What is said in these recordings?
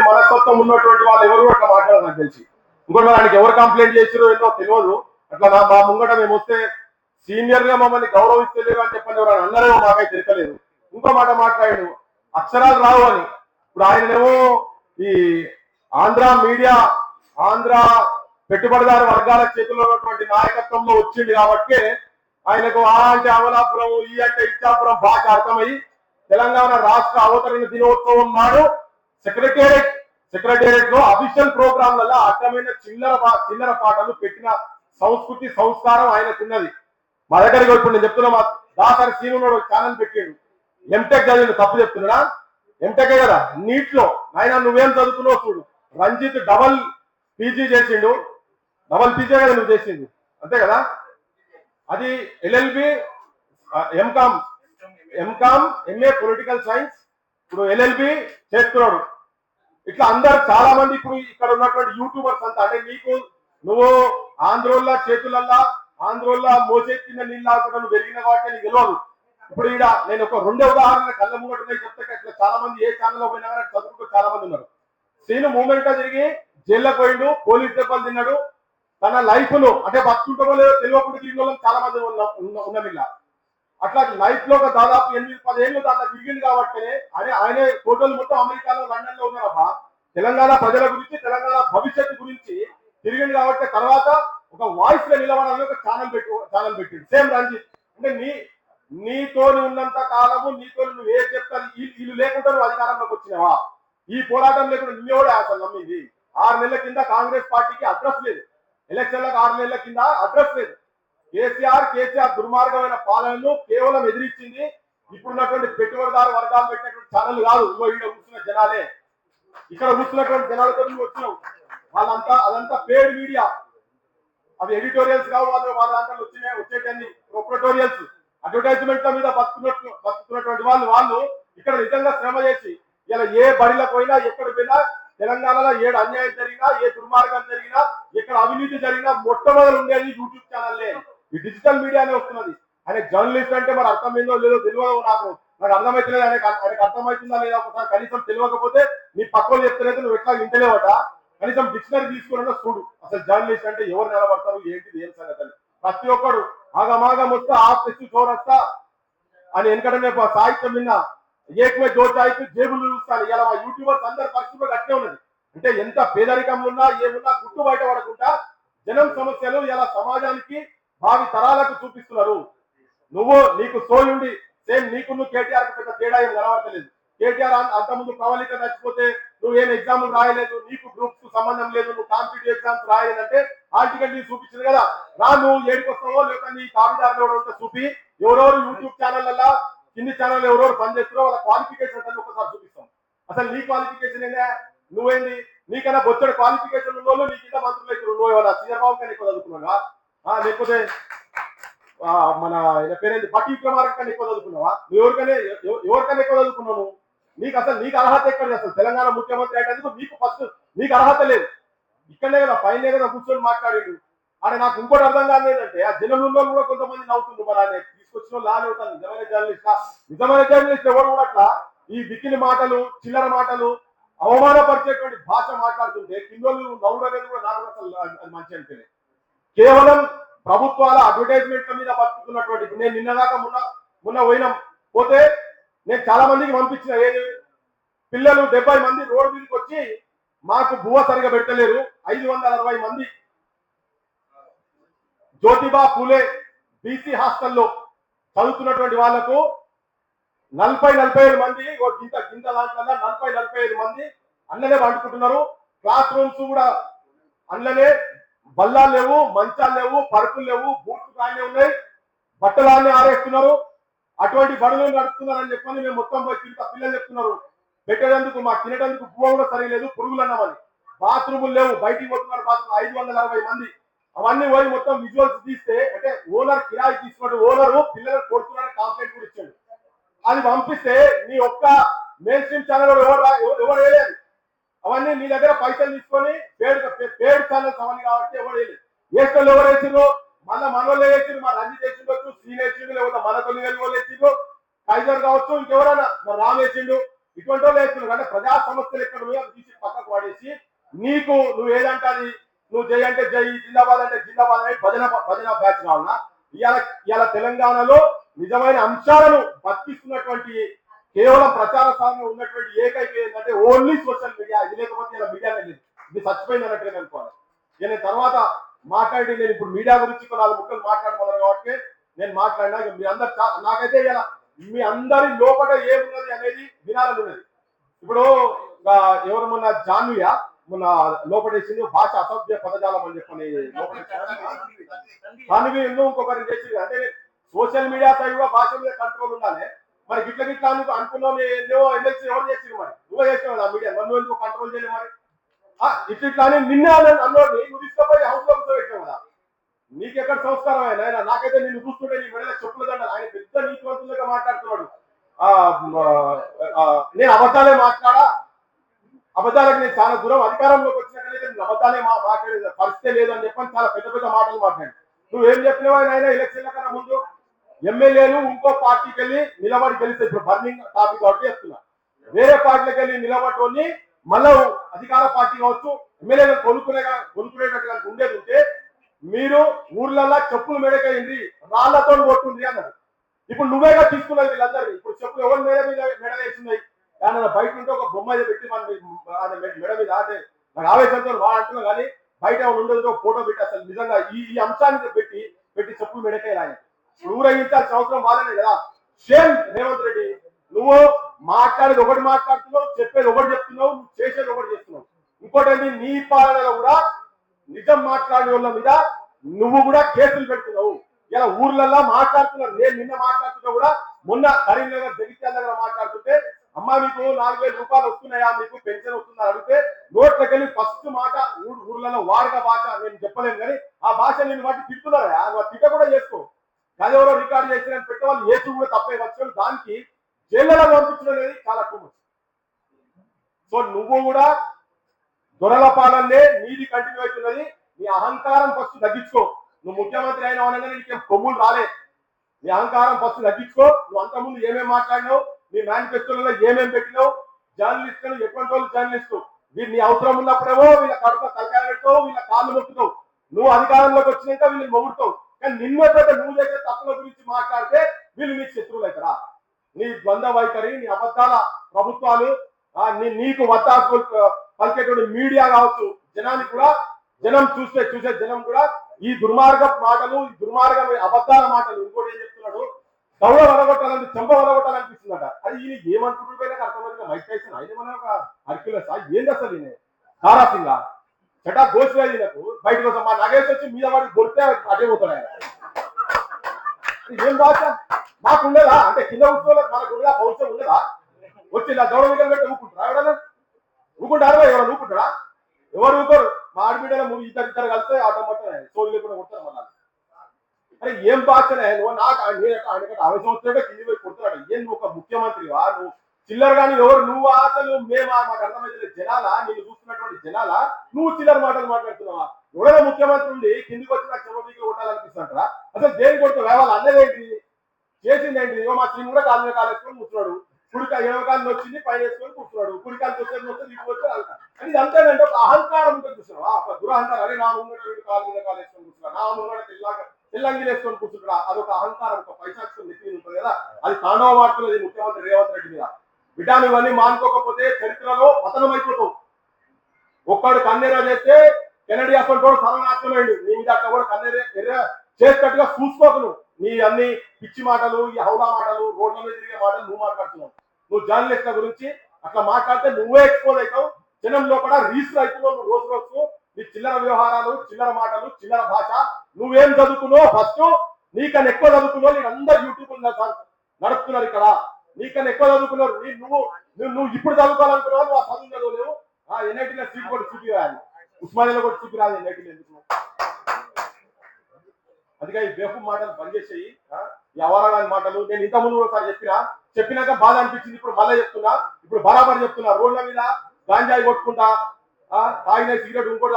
మనస్తత్వం ఉన్నటువంటి వాళ్ళు ఎవరు అట్లా మాట్లాడారు నాకు తెలిసి. ఇంకోటి దానికి ఎవరు కంప్లైంట్ చేసిరో ఏంటో తెలియదు. అట్లా మా ముంగట మేము వస్తే సీనియర్ గా మమ్మల్ని గౌరవిస్తలేరు అని చెప్పండి ఎవరైనా అన్నారేమో మాకైతే తెలియలేదు. ఇంకో మాట మాట్లాడాడు అక్షరాలు రావు అని. ఇప్పుడు ఆయనేమో ఈ ఆంధ్ర మీడియా ఆంధ్ర పెట్టుబడిదారు వర్గాల చేతుల్లో ఉన్నటువంటి నాయకత్వంలో వచ్చింది కాబట్టి ఆయనకు ఆ అంటే అమలాపురం ఈ అంటే ఇచ్చాపురం భాష అర్థమై తెలంగాణ రాష్ట్ర అవతరణ దినోత్సవం నాడు సెక్రటేరియట్ లో అఫీషియల్ ప్రోగ్రాంలలో అర్థమైన చిల్లర పాటలు పెట్టిన సంస్కృతి సంస్కారం ఆయనకున్నది. మా దగ్గరికి ఇప్పుడు నేను చెప్తున్నా మా దాసరి సీను ఛానల్ పెట్టిండు. ఎంటెక్ చదివిండు, తప్పు చెప్తున్నా? ఎంటెకే కదా. నీట్ లో ఆయన నువ్వేం చదువుతున్నావు చూడు. రంజిత్ డబల్ పీజీ చేసిండు. డబల్ పీజీ కదా నువ్వు చేసింది, అంతే కదా? అది LLB MCom MA political science, ఇప్పుడు ఎల్ఎల్బి చేస్తున్నాడు. ఇట్లా అందరు చాలా మంది ఇప్పుడు ఇక్కడ ఉన్నటువంటి యూట్యూబర్స్ అంతా అంటే నువ్వు ఆంధ్రోళ్ళ చేతులల్లా ఆంధ్రోళ్ళ మోసెత్తిన నీళ్ళు ఆకుండా నువ్వు పెరిగిన కాబట్టి నీకు తెలియదు. ఇప్పుడు ఈడ నేను ఒక రెండో ఉదాహరణ కళ్ళ ముంగట చెప్తే అట్లా చాలా మంది ఏ ఛానల్లో పోయినా కానీ చదువుకుంటూ చాలా మంది ఉన్నారు. సీను మూమెంట్ గా తిరిగి జైల్లో పోయిండు, పోలీస్ దెబ్బలు తిన్నాడు. తన లైఫ్ ను అంటే బతుకుంటామో లేదో తెలియకుండా తిరిగిన వాళ్ళం చాలా మంది ఉన్నాం ఇలా. అట్లా లైఫ్ లో ఒక దాదాపు 8-10 ఏళ్ళు దాంట్లో తిరిగింది కాబట్టి ఆయనే ఫోటోలు మొత్తం అమెరికాలో లండన్ లో ఉన్నారబ్బా. తెలంగాణ ప్రజల గురించి తెలంగాణ భవిష్యత్తు గురించి తిరిగింది కాబట్టి తర్వాత ఒక వాయిస్ లో నిలబడాలని ఒక ఛానల్ పెట్టింది. సేమ్ రంజిత్ అంటే నీతోని ఉన్నంత కాలము నీతో నువ్వు ఏ చెప్తాను వీళ్ళు లేకుండా నువ్వు అధికారంలోకి వచ్చినావా? ఈ పోరాటం లేకుండా నువ్వెవడే అసలు నమ్మింది? 6 నెలల కింద కాంగ్రెస్ పార్టీకి అడ్రస్ లేదు. ఎలక్షన్లకు 6 నెలల కింద అడ్రస్ లేదు. కేసీఆర్ దుర్మార్గమైన పాలనను కేవలం ఎదిరించింది ఇప్పుడున్నటువంటి పెట్టుబడిదారు వర్గాలు పెట్టినటువంటి ఛానల్ కాదు. ఈడ కూర్చున్న జనాలే, ఇక్కడ కూర్చున్నటువంటి జనాలతో నువ్వు వచ్చినావు. అదంతా పేడ్ మీడియా, అవి ఎడిటోరియల్స్ కావు. వాళ్ళ దాంట్లో వచ్చేటన్ని ప్రొపరేటోరియల్స్ అడ్వర్టైజ్మెంట్ల మీద బతుకుతున్నటువంటి వాళ్ళు ఇక్కడ నిజంగా శ్రమ చేసి ఇలా ఏ బడిలకు పోయినా ఎక్కడ పోయినా తెలంగాణలో ఏడు అన్యాయం జరిగినా ఏ దుర్మార్గం జరిగినా ఎక్కడ అవినీతి జరిగినా మొట్టమొదటి ఉండేది యూట్యూబ్ ఛానల్లే. ఈ డిజిటల్ మీడియానే వస్తున్నది. ఆయన జర్నలిస్ట్ అంటే మరి అర్థమైందో లేదో తెలియదు, నాకు అర్థమైతలేదు. ఆయనకు అర్థమవుతుందా లేదా ఒకసారి కనీసం తెలియకపోతే నీ పక్కన చెప్తలేదు, నువ్వు ఎట్లా ఇంటలేవట. కనీసం డిక్షనరీ తీసుకున్నా చూడు అసలు జర్నలిస్ట్ అంటే ఎవరు నిలబడతారు ఏంటిది ఏం సంగతి. ప్రతి ఒక్కడు ఆగమాగం వస్తా ఆ తెచ్చి చోరస్తా అని వెనకడనే సాహిత్యం విన్నా ఏకమే దోచాయితూ జేబులు చూస్తాను. ఇలా మా యూట్యూబర్స్ అందరి పరిస్థితులు అట్లే ఉన్నది. అంటే ఎంత పేదరికంలో ఉన్నా ఏమున్నా గుట్టు బయట పడకుండా జనం సమస్యలు ఇలా సమాజానికి భావి తరాలకు చూపిస్తున్నారు. నీకు సోయుండి సేమ్ నీకు కేటీఆర్ పెద్ద తేడా ఏం కనబడతలేదు. కేటీఆర్ అంతకుముందు ప్రవళిక చచ్చిపోతే నువ్వేం ఎగ్జామ్లు రాయలేదు, నీకు గ్రూప్స్ కు సంబంధం లేదు, నువ్వు కాంపిటేటివ్ ఎగ్జామ్స్ రాయలేదంటే హాల్ టికెట్ నీకు చూపించింది కదా. నువ్వు ఏడుకొస్తావో లేకపోతే నీ కాగిదారులు చూపి ఎవరెవరు యూట్యూబ్ ఛానళ్ళ కింది ఛానల్ ఎవరెవరు పనిచేస్తారో వాళ్ళ క్వాలిఫికేషన్స్ అన్ని ఒకసారి చూపిస్తాం. అసలు నీ క్వాలిఫికేషన్ ఏందా? నువ్వేంది? నీకన్నా బొచ్చడు క్వాలిఫికేషన్ ఉన్న వాళ్ళు నీ కింద మంత్రులు అవుతారు. నువ్వు ఏమన్నా సీఆర్ బాబు కన్నా ఎక్కువ చదువుకున్నావా? లేకపోతే మన పేరేంటి బట్టి విక్రమార్క కన్నా ఎక్కువ చదువుకున్నావా? నువ్వు ఎవరికన్నా ఎక్కువ చదువుకున్నావు? నీకు అర్హత ఎక్కడ? అసలు తెలంగాణ ముఖ్యమంత్రి అయినందుకు నీకు అర్హత లేదు. ఇక్కడనే కదా పైన కదా కూర్చొని మాట్లాడిండు. ఆడ నాకు ఇంకోటి అర్థం కాలేదంటే ఆ జనంలో కూడా కొంతమంది నవ్వుతుంది. మరి ఆయన తీసుకొచ్చిన లానే అవుతాను. నిజమైన జర్నలిస్ట్ ఎవరు కూడా అట్లా ఈ బిక్కిలి మాటలు చిల్లర మాటలు అవమానపరిచేటువంటి భాష మాట్లాడుతుంటే కిందోళ్ళు నవ్వుడు అనేది కూడా నాకు అసలు మంచి అనిపించలేదు. కేవలం ప్రభుత్వాల అడ్వర్టైజ్మెంట్ల మీద బతుకుతున్నటువంటి నేను నిన్నదాకా మొన్న పోతే నేను చాలా మందికి పంపించిన పిల్లలు 70 మంది రోడ్డు మీదకి వచ్చి మాకు బువ్వ సరిగా పెట్టలేరు. 560 మంది జ్యోతిబా పూలే బీసీ హాస్టల్లో చదువుతున్నటువంటి వాళ్లకు 40-45 మంది గింత దాంట్లో 40-45 మంది అన్ననే వండుకుంటున్నారు. క్లాస్ రూమ్స్ కూడా అన్ననే, బల్లాలు లేవు, మంచాలు లేవు, పరుపులు లేవు, బూట్లు కానే ఉన్నాయి, బట్టలు అన్నీ ఆరేస్తున్నారు. అటువంటి బడులు నడుస్తున్నారని చెప్పని మేము మొత్తం పోయి పిల్లలు చెప్తున్నారు. పెట్టేందుకు మాకు తినేటందుకు పువ్వు కూడా సరిలేదు, పురుగులు అన్నామని. బాత్రూములు లేవు, బయటికి పోతున్నారు బాత్రూమ్ 560 మంది. అవన్నీ పోయి మొత్తం విజువల్స్ తీస్తే అంటే ఓనర్ కిరాయి తీసుకుంటే ఓనరు పిల్లలు కొడుతున్నారని కంప్లైంట్ కూడా ఇచ్చాడు. అది పంపిస్తే నీ ఒక్క మెయిన్ స్ట్రీమ్ ఛానల్ ఎవరు వేయలేదు. అవన్నీ నీ దగ్గర పైసలు తీసుకొని పేడ్ ఛానల్స్ అవన్నీ కాబట్టి ఎవరు వేయలేదు. వేసుకోళ్ళు ఎవరు వేసిండ్రు? మళ్ళీ మనోళ్ళు వేసిండ్రు. మా రంజిత్ వేసిండొచ్చు, సీన్ వేసిండు, లేకపోతే మన తొలి వాళ్ళు వేసిండ్రు, కైజర్ కావచ్చు, ఇంకెవరైనా రామ్ వేసిండు. ఇటువంటి వాళ్ళు వేస్తున్నారు. అంటే ప్రజా సమస్యలు ఎక్కడ ఉన్నాయో అవి తీసి పక్కకు పడేసి నీకు నువ్వు ఏదంటే అది నువ్వు జై అంటే జై, జిందాబాద్ అంటే జిందాబాద్ అని భజన భజన బ్యాచ్ కావాలన్నా. ఇవాళ తెలంగాణలో నిజమైన అంశాలను బతికిస్తున్నటువంటి కేవలం ప్రచార సాధన ఉన్నటువంటి ఏకైక ఏంటంటే ఓన్లీ సోషల్ మీడియా. ఇది లేకపోతే ఇలా మీడియా లేదు, ఇది చచ్చిపోయింది అన్నట్టుగా అనుకోవాలి. నేను తర్వాత మాట్లాడి నేను ఇప్పుడు మీడియా గురించి 4 ముక్కలు మాట్లాడమన్నారు కాబట్టి నేను మాట్లాడినా. మీ అందరు నాకైతే ఇలా మీ అందరి లోపల ఏమున్నది అనేది వినాలని ఉన్నది. ఇప్పుడు ఎవరు మొన్న జాన్వియా మొన్న లోపడేసింది భాష అసభ్య పదజాలం అని చెప్పని జాన్వి ఇంకొకరిని చేసింది. అంటే సోషల్ మీడియా సైడ్ కూడా భాష మీద కంట్రోల్ ఉండాలి. మరి గిట్ల అనుకున్నావు ఎన్నో ఎమ్మెల్సీ ఎవరు చేసింది, మరి నువ్వే చేసావు కదా మీడియా, నన్ను ఎందుకు కంట్రోల్ చేయలేదు మరి ఇట్లా అని నిన్నే అన్నోడిని నువ్వు తీసుకుపోయి హౌస్ లో కూర్చోబెట్టావు కదా. నీకెక్కడ సంస్కారం ఆయన? నాకైతే నిన్ను చూస్తుంటే నీ మెడలో చెప్పులు దండాలి. ఆయన పెద్ద నీతివంతులుగా మాట్లాడుతున్నాడు. నేను అబద్ధాలే మాట్లాడా, అబద్ధాలకు నేను చాలా దూరం, అధికారంలోకి వచ్చినట్లయితే నేను అబద్ధాలే మాట్లాడేది పరిస్థితే లేదని చెప్పని చాలా పెద్ద పెద్ద మాటలు మాట్లాడి నువ్వేం చెప్పినావు ఆయన ఎలక్షన్ల కన్నా ముందు ఎమ్మెల్యేలు ఇంకో పార్టీకి వెళ్ళి నిలబడి గెలిస్తే ఇప్పుడు బర్నింగ్ టాపిక్ కాబట్టి చెప్తున్నా. వేరే పార్టీలకు వెళ్ళి నిలబడి మళ్ళా అధికార పార్టీ కావచ్చు ఎమ్మెల్యేలు కొనుక్కునేటట్టుగా ఉండేది ఉంటే మీరు ఊర్లల్లో చెప్పులు మెడకైంది రాళ్లతో కొట్టుంది అన్నారు. ఇప్పుడు నువ్వేగా తీసుకున్నది వీళ్ళందరినీ. ఇప్పుడు చెప్పులు ఎవరు మెడ వేస్తున్నాయి? బయట ఉంటే ఒక బొమ్మ పెట్టి మన మెడ మీద అంటే నాకు ఆవేశంతో అంటున్నా కానీ బయట ఉండదు ఒక ఫోటో పెట్టి అసలు నిజంగా ఈ అంశాన్ని పెట్టి చెప్పులు మెడకాయ రాయి ఊరగించాల్సిన అవసరం వాళ్ళనే కదా. సేమ్ రేవంత్ రెడ్డి, నువ్వు మాట్లాడేది ఒకటి మాట్లాడుతున్నావు, చెప్పేది ఒకటి చెప్తున్నావు, నువ్వు చేసేది ఒకటి చేస్తున్నావు. ఇంకోటి ఏంటి, నీ పాలనలో కూడా నిజం మాట్లాడే వాళ్ళ మీద నువ్వు కూడా కేసులు పెడుతున్నావు. ఇలా ఊర్లలో మాట్లాడుతున్నారు. నేను నిన్న మాట్లాడుతున్నా కూడా మొన్న కరీంనగర్ జగిత్యాల దగ్గర మాట్లాడుతుంటే అమ్మా మీకు 4,000 రూపాయలు వస్తున్నాయా, మీకు పెన్షన్ వస్తుందా అడిగితే నోట్లకెళ్ళి ఫస్ట్ మాట ఊర్లలో వాడుక భాష నేను చెప్పలేను కానీ ఆ భాష నేను వాటి తిట్టున్నారా, తిట్ట కూడా చేసుకో. అదెవరో రికార్డు చేసిన పెట్టేవాళ్ళు ఏసు కూడా తప్పే వచ్చాడు. దానికి జైళ్ళలో పంపించడం అనేది చాలా టూ మచ్. సో నువ్వు కూడా దొరల పాలనే నీది కంటిన్యూ అవుతున్నది. నీ అహంకారం ఫస్ట్ తగ్గించుకో. నువ్వు ముఖ్యమంత్రి అయినా అనగానే నీకేం కొమ్ములు రాలే. నీ అహంకారం ఫస్ట్ తగ్గించుకో. నువ్వు అంతకుముందు ఏమేమి మాట్లాడినావు, నీ మేనిఫెస్టోలలో ఏమేమి పెట్టినావు, జర్నలిస్టులు ఎటువంటి వాళ్ళు జర్నలిస్టు వీళ్ళు నీ అవసరం ఉన్నప్పుడేమో వీళ్ళ కడుపు తలకాయ పెడతావు, వీళ్ళ కాళ్ళు మొక్కుతావు. నువ్వు అధికారంలోకి వచ్చినాక వీళ్ళని మొగుడుతావు. కానీ నిన్ను ఎప్పుడైతే నువ్వు చేసే తప్పుల గురించి మాట్లాడితే వీళ్ళు నీకు శత్రువులు అవుతారా? నీ ద్వంద్వ వైఖరి, నీ అబద్ధాల ప్రభుత్వాలు, నీకు వత్తాసు పలికేటువంటి మీడియా కావచ్చు, జనానికి కూడా జనం చూసే జనం కూడా ఈ దుర్మార్గ మాటలు, ఈ దుర్మార్గ అబద్ధాల మాటలు. ఇంకోటి ఏం చెప్తున్నాడు, దౌడ వరగొట్టాలంటే చెంప వరగొట్టాలనిపిస్తుందట. అది ఈయన ఏమనుకుంటున్నా అర్థమైంది. మైక్ టైసన్ ఆయన మన ఒక హర్క్యులస్ ఏంది అసలు ఈయన తారాసింగా చెటా గోసిరాజు నాకు బయటకు వస్తాం. మా నగేష్ వచ్చి మీద వాడికి కొడితే అటే పోతాడు ఆయన. ఏం భాష మాకు ఉండదా? అంటే కింద కూర్చోలేదు మనకు ఉండదా? పౌరుషం ఉండదా? వచ్చి ఇలా దౌడ మీద పెట్టి ఊకుంటారా? ఎవడన్నా ఊకుంటారా? ఎవరు ఊకుంటారా? ఎవరు ఊకోరు. మా ఆడబిడ్డల ముందు ఇద్దరు కలిస్తే ఆటో మొత్తం సోది లేకుండా కొడతారు మన. అరే ఏం భాషనే నువ్వు? నాకు ఆయనకంటే 60 సంవత్సరాలు కింది పోయి కొడుతున్నాడు. ఏం నువ్వు ఒక ముఖ్యమంత్రివా? నువ్వు చిల్లర కానీ ఎవరు నువ్వు? అసలు మాకు అర్థమైతే జనాలా నేను చూస్తున్నటువంటి జనాలా నువ్వు చిల్లర మాటలు మాట్లాడుతున్నావా? ఎవరైనా ముఖ్యమంత్రి ఉండి కిందికి వచ్చి నాకు చెమటికి కొట్టాలనిపిస్తుంటారా? అసలు దేని కొడుతు వేవాళ్ళు అన్నదేంటి చేసిందేంటి? ఇగో మా శ్రీని కూడా కాలు కాలేసుకొని కూర్చున్నాడు. కుడికాయ ఎడమకాలను వచ్చింది పైన వేసుకొని కూర్చున్నాడు. కుడికాయలు వచ్చేది ఇటు వచ్చి అని ఇది అంతేనంటే ఒక అహంకారం ఉంటుంది చూస్తున్నావా? ఒక దురహంకారం. అరే నా ముంగడ కాలు మీద కాలు వేసుకొని కూర్చున్నా, నా ముంగడ తెల్లంగిలు వేసుకొని కూర్చుంటున్నా, అదొక అహంకారం, ఒక పైశాక్షం నెత్తి ఉంటుంది కదా. అది తాండవ మాడుతున్నది ముఖ్యమంత్రి రేవంత్ రెడ్డి మీద. బిడ్డ నువ్వన్నీ మానుకోకపోతే చరిత్రలో పతనం అయిపోతావు. ఒక్కడు కన్నెర చేస్తే కెనడీ అసలు సర్వనాశనమైంది. నీ మీద అట్లా కూడా కన్నెర చేసేటట్టుగా చూసుకోకు. నీ అన్ని పిచ్చి మాటలు, ఈ హౌలా మాటలు, రోడ్ల మీద తిరిగే మాటలు నువ్వు మాట్లాడుతున్నావు. నువ్వు జర్నలిస్ట్ల గురించి అట్లా మాట్లాడితే నువ్వే ఎక్స్పోజ్ అవుతావు. జనం లోపల రీసెల్ అవుతున్నావు. నువ్వు రోజు రోజు నీ చిల్లర వ్యవహారాలు, చిల్లర మాటలు, చిల్లర భాష. నువ్వేం చదువుకున్నావు? ఫస్ట్ నీకన్నా ఎక్కువ చదువుకున్నావు. నీకు అందరు యూట్యూబ్ నడుపుతున్నారు ఇక్కడ. నీకన్నా ఎక్కువ చదువుకున్నారు. నువ్వు ఇప్పుడు చదువుకోవాలనుకున్నావు. నువ్వు ఆ చదువు చదవలేవు. ఎన్ఐటీలో సీట్ కూడా చూపిరాలి, ఉస్మానియాలో కూడా చూపిరాలి ఎన్ఐటీలో. ఎందుకు? అందుకే ఈ బేఫు మాటలు బంద్ చేసేయి. ఈ అవరాలని మాటలు నేను ఇంతకుముందు ఒకసారి చెప్పినాక బాధ అనిపించింది. ఇప్పుడు మళ్ళీ చెప్తున్నా. ఇప్పుడు బరాబర్ చెప్తున్నా. రోడ్ల మీద గాంజాయి కొట్టుకుంటా, తాగిన సిగరెట్ ఇంకోటి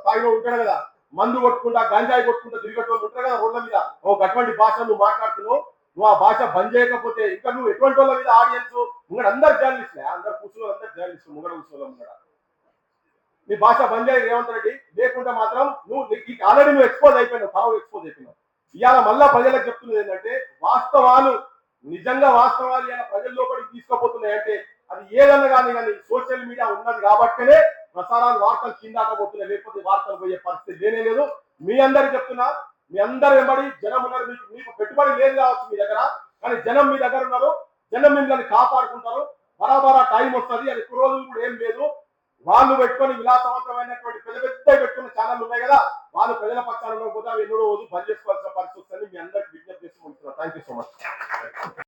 తాగిన ఉంటాడు కదా, మందు కొట్టుకుంటా గంజాయి కొట్టుకుంటా తిరిగేటోళ్ళు ఉంటారు కదా రోడ్ల మీద. అటువంటి భాష నువ్వు మాట్లాడుతున్నావు. నువ్వు ఆ భాష బంద్ చేయకపోతే ఇంకా నువ్వు ఎటువంటి వాళ్ళ మీద ఆడియన్స్ ముంగడ అందరు జర్నలిస్టులే, అందరు కూర్చున్న అందరు జర్నలిస్టు ముంగడ కూర్చోవాలి ముంగడ. నీ భాష బంద్ చేయ రేవంత్ రెడ్డి, లేకుంటే మాత్రం నువ్వు ఆల్రెడీ నువ్వు ఎక్స్పోజ్ అయిపోయినావు, తావు ఎక్స్పోజ్ అయిపోయినావు. ఇవాళ మళ్ళా ప్రజలకు చెప్తున్నది ఏంటంటే వాస్తవాలు, నిజంగా వాస్తవాలు ఇలా ప్రజల లోపలికి తీసుకుపోతున్నాయి అంటే అది ఏదన్నా కానీ సోషల్ మీడియా ఉన్నది కాబట్టే ప్రసారాలు వార్తలు కిందాకపోతున్నాయి, లేకపోతే వార్తలు పోయే పరిస్థితి లేనే లేదు. మీ అందరికి చెప్తున్నా, మీ అందరు వెంబడి జనం ఉన్నారు. మీకు పెట్టుబడి లేదు కావచ్చు మీ దగ్గర, కానీ జనం మీ దగ్గర ఉన్నారు. జనం మిమ్మల్ని కాపాడుకుంటారు. బరాబరా టైం వస్తుంది, అది ఎక్కువ రోజులు కూడా ఏం లేదు. వాళ్ళు పెట్టుకొని విలాసవంతమైనటువంటి పెద్ద పెద్ద పెట్టుకున్న ఛానల్ ఉన్నాయి కదా, వాళ్ళు ప్రజల పక్షాలలో కూడా ఎన్నో రోజు బంద్ చేసుకోవాల్సిన పరిస్థితి వస్తుంది. మీ అందరికి విజ్ఞప్తి చేసి ముగిస్తున్నారు. Thank you so much.